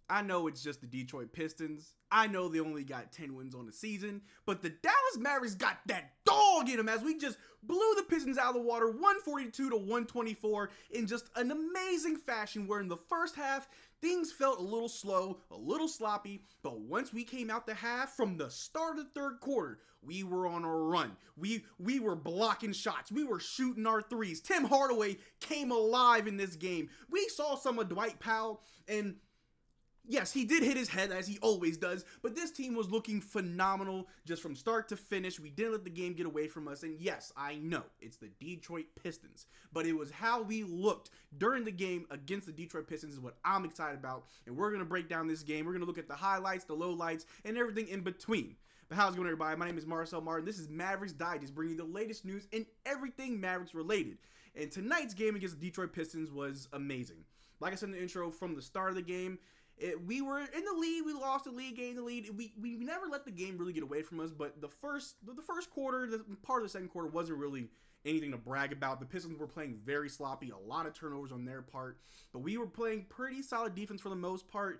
I know it's just the Detroit Pistons. I know they only got 10 wins on the season, but the Dallas Mavericks got that dog in them as we just blew the Pistons out of the water 142 to 124 in just an amazing fashion where in the first half, things felt a little slow, a little sloppy, but once we came out the half from the start of the third quarter, we were on a run. We were blocking shots. We were shooting our threes. Tim Hardaway came alive in this game. We saw some of Dwight Powell, and yes, he did hit his head as he always does, but this team was looking phenomenal just from start to finish. We didn't let the game get away from us, and yes, I know it's the Detroit Pistons, but it was how we looked during the game against the Detroit Pistons is what I'm excited about, and we're going to break down this game. We're going to look at the highlights, the lowlights, and everything in between. But how's it going, everybody? My name is Marcel Martin. This is Mavs Digest, bringing you the latest news and everything Mavericks related. And tonight's game against the Detroit Pistons was amazing. Like I said in the intro, from the start of the game, we were in the lead. We lost the lead, gained the lead. We never let the game really get away from us. But the first quarter, part of the second quarter wasn't really anything to brag about. The Pistons were playing very sloppy, a lot of turnovers on their part. But we were playing pretty solid defense for the most part.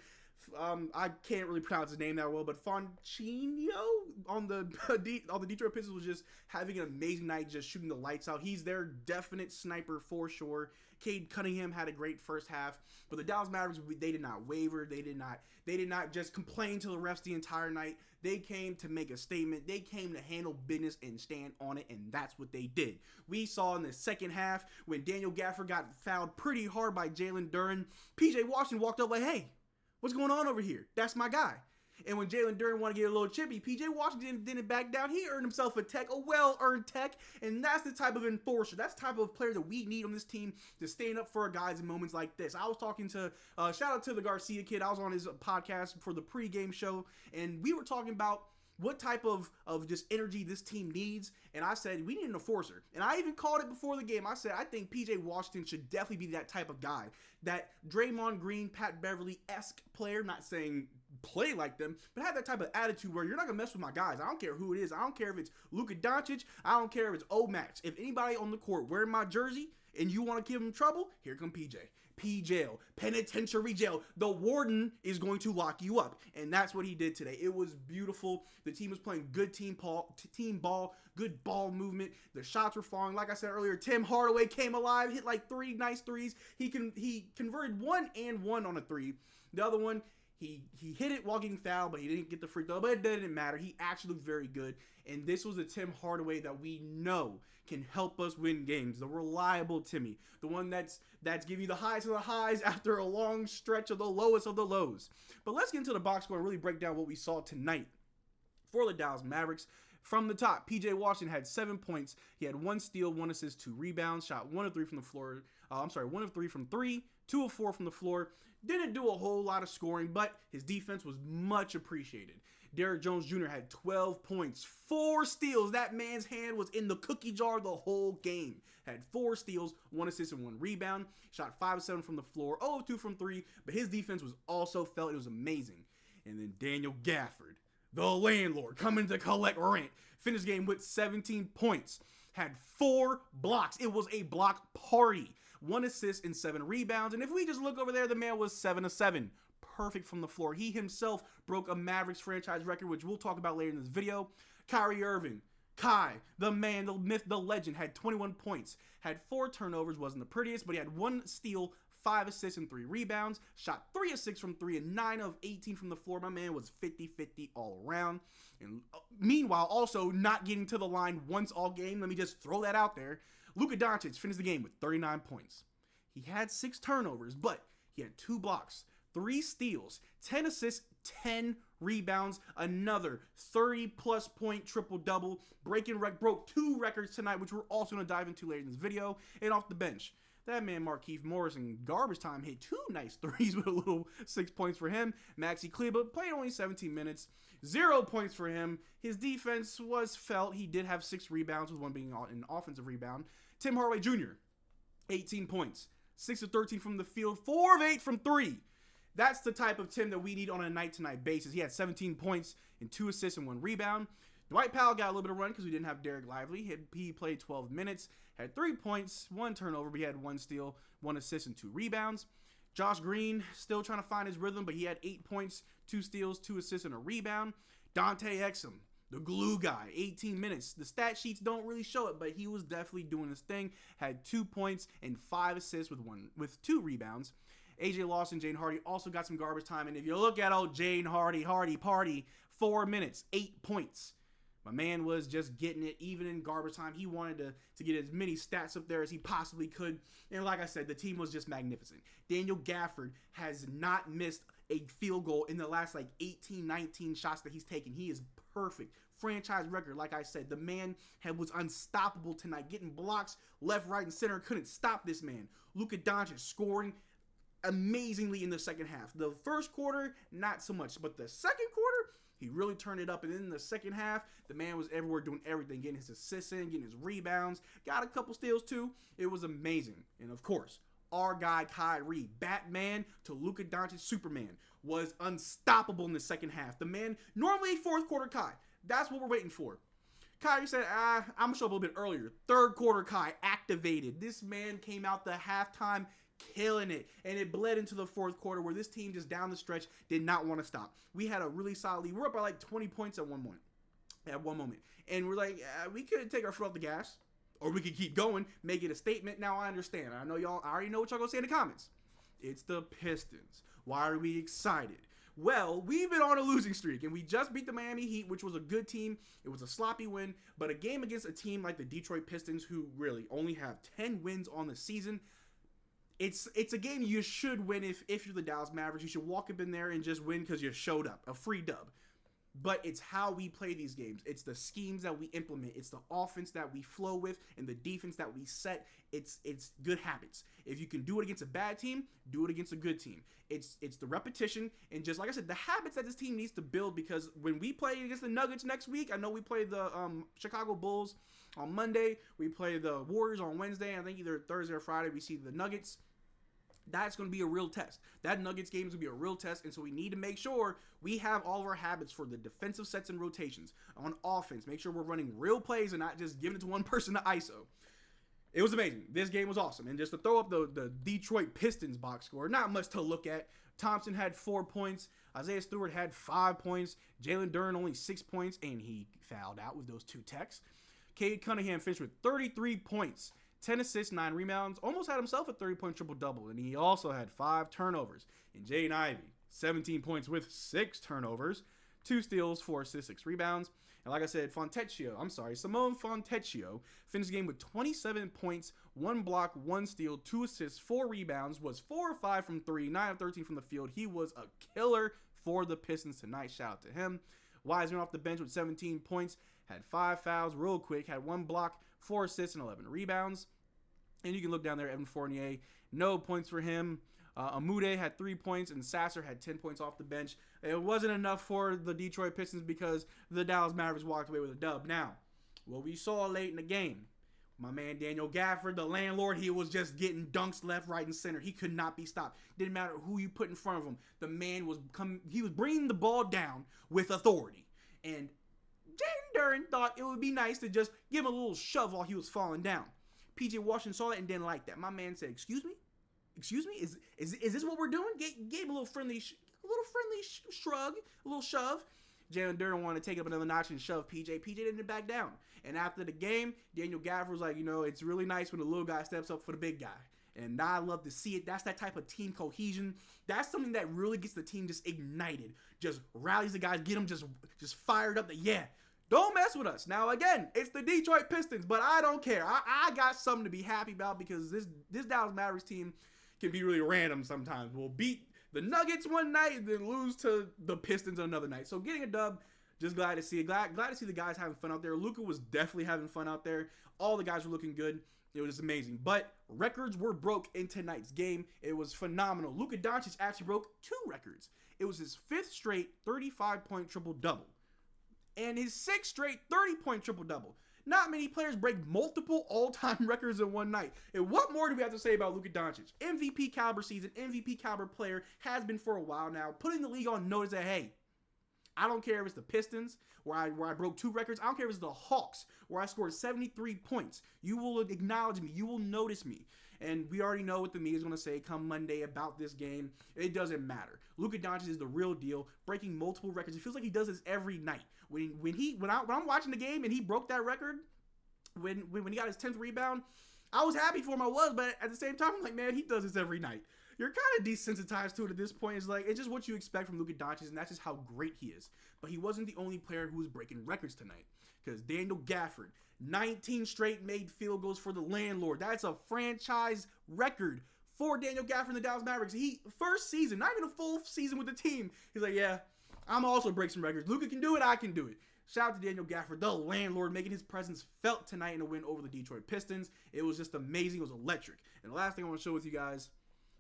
I can't really pronounce his name that well, but Foncino on the Detroit Pistons was just having an amazing night, just shooting the lights out. He's their definite sniper for sure. Cade Cunningham had a great first half, but the Dallas Mavericks, they did not waver. They did not just complain to the refs the entire night. They came to make a statement. They came to handle business and stand on it, and that's what they did. We saw in the second half when Daniel Gafford got fouled pretty hard by Jalen Duren, PJ Washington walked up like, "Hey, what's going on over here? That's my guy." And when Jalen Duren wanted to get a little chippy, PJ Washington didn't back down. He earned himself a well-earned tech, and that's the type of enforcer. That's the type of player that we need on this team to stand up for our guys in moments like this. I was talking to, shout out to the Garcia kid. I was on his podcast for the pregame show, and we were talking about what type of just energy this team needs. And I said, we need an enforcer. And I even called it before the game. I said, I think PJ Washington should definitely be that type of guy. That Draymond Green, Pat Beverly-esque player, not saying play like them, but have that type of attitude where you're not going to mess with my guys. I don't care who it is. I don't care if it's Luka Doncic. I don't care if it's O-Max. If anybody on the court wearing my jersey and you want to give him trouble, here come PJ. P-jail. Penitentiary jail. The warden is going to lock you up. And that's what he did today. It was beautiful. The team was playing good team ball, good ball movement. The shots were falling. Like I said earlier, Tim Hardaway came alive, hit like 3 nice threes. He converted 1 and 1 on a 3. The other one, he hit it while getting fouled, but he didn't get the free throw. But it didn't matter. He actually looked very good. And this was a Tim Hardaway that we know can help us win games. The reliable Timmy. The one that's giving you the highs of the highs after a long stretch of the lowest of the lows. But let's get into the box score and really break down what we saw tonight for the Dallas Mavericks. From the top, PJ Washington had 7 points. He had 1 steal, 1 assist, 2 rebounds, shot 1 of 3 from the floor. 1 of 3 from 3, 2 of 4 from the floor. Didn't do a whole lot of scoring, but his defense was much appreciated. Derrick Jones Jr. had 12 points, 4 steals. That man's hand was in the cookie jar the whole game. Had 4 steals, 1 assist, and 1 rebound. Shot 5 of 7 from the floor, 0 of 2 from 3, but his defense was also felt. It was amazing. And then Daniel Gafford, the landlord, coming to collect rent. Finished game with 17 points. Had 4 blocks. It was a block party. 1 assist and 7 rebounds. And if we just look over there, the man was 7 of 7. Perfect from the floor. He himself broke a Mavericks franchise record, which we'll talk about later in this video. Kyrie Irving, Kai, the man, the myth, the legend, had 21 points. Had 4 turnovers, wasn't the prettiest, but he had 1 steal, 5 assists, and 3 rebounds. Shot 3 of 6 from 3 and 9 of 18 from the floor. My man was 50-50 all around. And meanwhile, also not getting to the line once all game. Let me just throw that out there. Luka Doncic finished the game with 39 points. He had 6 turnovers, but he had 2 blocks, 3 steals, 10 assists, 10 rebounds, another 30-plus point triple-double. Broke 2 records tonight, which we're also going to dive into later in this video. And off the bench, that man Markieff Morris in garbage time hit 2 nice threes with a little 6 points for him. Maxi Kleber played only 17 minutes, 0 points for him. His defense was felt. He did have 6 rebounds, with 1 being an offensive rebound. Tim Hardaway Jr., 18 points, 6 of 13 from the field, 4 of 8 from 3. That's the type of Tim that we need on a night-to-night basis. He had 17 points and 2 assists and 1 rebound. Dwight Powell got a little bit of run because we didn't have Derrick Lively. He played 12 minutes, had 3 points, 1 turnover, but he had 1 steal, 1 assist, and 2 rebounds. Josh Green still trying to find his rhythm, but he had 8 points, 2 steals, 2 assists, and a rebound. Dante Exum, the glue guy, 18 minutes. The stat sheets don't really show it, but he was definitely doing his thing. Had 2 points and 5 assists with 2 rebounds. AJ Lawson, Jane Hardy also got some garbage time. And if you look at old Jane Hardy party, 4 minutes, 8 points. My man was just getting it even in garbage time. He wanted to get as many stats up there as he possibly could. And like I said, the team was just magnificent. Daniel Gafford has not missed a field goal in the last 18, 19 shots that he's taken. He is perfect. Franchise record, like I said. The man was unstoppable tonight. Getting blocks left, right, and center. Couldn't stop this man. Luka Doncic scoring amazingly in the second half. The first quarter, not so much. But the second quarter, he really turned it up. And then in the second half, the man was everywhere doing everything. Getting his assists in, getting his rebounds. Got a couple steals too. It was amazing. And of course, our guy Kyrie, Batman to Luka Doncic Superman, was unstoppable in the second half. The man, normally fourth quarter Kai. That's what we're waiting for. Kyrie said, I'm going to show up a little bit earlier. Third quarter Kai activated. This man came out the halftime killing it. And it bled into the fourth quarter where this team just down the stretch did not want to stop. We had a really solid lead. We're up by 20 points at one moment. And we're like, we could take our foot off the gas. Or we could keep going, make it a statement. Now I understand. I already know what y'all gonna say in the comments. It's the Pistons. Why are we excited? Well, we've been on a losing streak, and we just beat the Miami Heat, which was a good team. It was a sloppy win, but a game against a team like the Detroit Pistons, who really only have 10 wins on the season, it's a game you should win if you're the Dallas Mavericks. You should walk up in there and just win because you showed up. A free dub. But it's how we play these games. It's the schemes that we implement. It's the offense that we flow with and the defense that we set. It's good habits. If you can do it against a bad team, do it against a good team. It's the repetition and just like I said, the habits that this team needs to build, because when we play against the Nuggets next week, I know we play the Chicago Bulls on Monday. We play the Warriors on Wednesday. I think either Thursday or Friday we see the Nuggets. That's going to be a real test. That Nuggets game is going to be a real test, and so we need to make sure we have all of our habits for the defensive sets and rotations. On offense, make sure we're running real plays and not just giving it to one person to ISO. It was amazing. This game was awesome. And just to throw up the Detroit Pistons box score, not much to look at. Thompson had 4 points. Isaiah Stewart had 5 points. Jalen Duren only 6 points, and he fouled out with those 2 techs. Cade Cunningham finished with 33 points. 10 assists, 9 rebounds, almost had himself a 30-point triple-double, and he also had 5 turnovers. And Jaden Ivey, 17 points with 6 turnovers, 2 steals, 4 assists, 6 rebounds. And like I said, Simone Fontecchio finished the game with 27 points, 1 block, 1 steal, 2 assists, 4 rebounds, was 4 of 5 from 3, 9 of 13 from the field. He was a killer for the Pistons tonight. Shout out to him. Wiseman off the bench with 17 points, had 5 fouls real quick, had 1 block, 4 assists, and 11 rebounds. And you can look down there, Evan Fournier, no points for him. Amude had 3 points, and Sasser had 10 points off the bench. It wasn't enough for the Detroit Pistons because the Dallas Mavericks walked away with a dub. Now, what we saw late in the game, my man Daniel Gafford, the landlord, he was just getting dunks left, right, and center. He could not be stopped. Didn't matter who you put in front of him. The man was he was bringing the ball down with authority. And Jaden Duren thought it would be nice to just give him a little shove while he was falling down. PJ Washington saw that and didn't like that. My man said, "Excuse me, is this what we're doing?" Gave a little friendly shrug, a little shove. Jalen Duren wanted to take it up another notch and shove PJ. PJ didn't back down. And after the game, Daniel Gafford was like, it's really nice when the little guy steps up for the big guy. And I love to see it. That's that type of team cohesion. That's something that really gets the team just ignited. Just rallies the guys, get them just fired up. Don't mess with us. Now, again, it's the Detroit Pistons, but I don't care. I got something to be happy about because this Dallas Mavericks team can be really random sometimes. We'll beat the Nuggets one night and then lose to the Pistons another night. So getting a dub, just glad to see it. Glad to see the guys having fun out there. Luka was definitely having fun out there. All the guys were looking good. It was amazing. But records were broke in tonight's game. It was phenomenal. Luka Doncic actually broke 2 records. It was his 5th straight 35-point triple-double. And his 6th straight 30-point triple-double. Not many players break multiple all-time records in one night. And what more do we have to say about Luka Doncic? MVP caliber season, MVP caliber player, has been for a while now, putting the league on notice that, hey, I don't care if it's the Pistons, where I broke 2 records. I don't care if it's the Hawks, where I scored 73 points. You will acknowledge me. You will notice me. And we already know what the media is going to say come Monday about this game. It doesn't matter. Luka Doncic is the real deal, breaking multiple records. It feels like he does this every night. When I'm watching the game and he broke that record, when he got his 10th rebound, I was happy for him. I was, but at the same time, I'm like, man, he does this every night. You're kind of desensitized to it at this point. It's just what you expect from Luka Doncic, and that's just how great he is. But he wasn't the only player who was breaking records tonight, because Daniel Gafford, 19 straight made field goals for the landlord. That's a franchise record for Daniel Gafford and the Dallas Mavericks. First season, not even a full season with the team. He's like, yeah, I'm also break some records. Luka can do it, I can do it. Shout out to Daniel Gafford, the landlord, making his presence felt tonight in a win over the Detroit Pistons. It was just amazing. It was electric. And the last thing I want to show with you guys,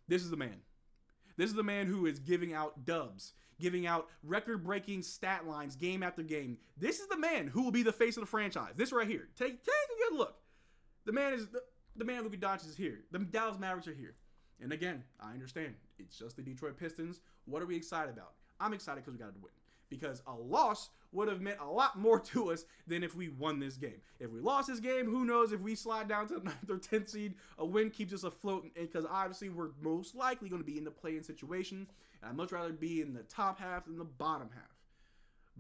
this is the man. This is the man who is giving out dubs, giving out record-breaking stat lines game after game. This is the man who will be the face of the franchise. This right here. Take a good look. The man Luka Doncic is here. The Dallas Mavericks are here. And again, I understand. It's just the Detroit Pistons. What are we excited about? I'm excited because we got to win. Because a loss would have meant a lot more to us than if we won this game. If we lost this game, who knows if we slide down to the 9th or 10th seed, a win keeps us afloat, because obviously we're most likely going to be in the play-in situation, and I'd much rather be in the top half than the bottom half.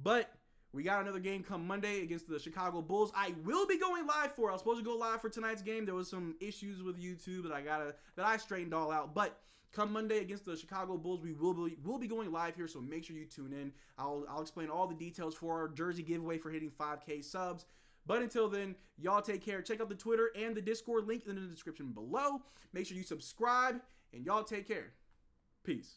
But we got another game come Monday against the Chicago Bulls. I will be going live for. I was supposed to go live for tonight's game. There was some issues with YouTube that I straightened all out, but come Monday against the Chicago Bulls, we'll be going live here, so make sure you tune in. I'll explain all the details for our jersey giveaway for hitting 5K subs. But until then, y'all take care. Check out the Twitter and the Discord link in the description below. Make sure you subscribe, and y'all take care. Peace.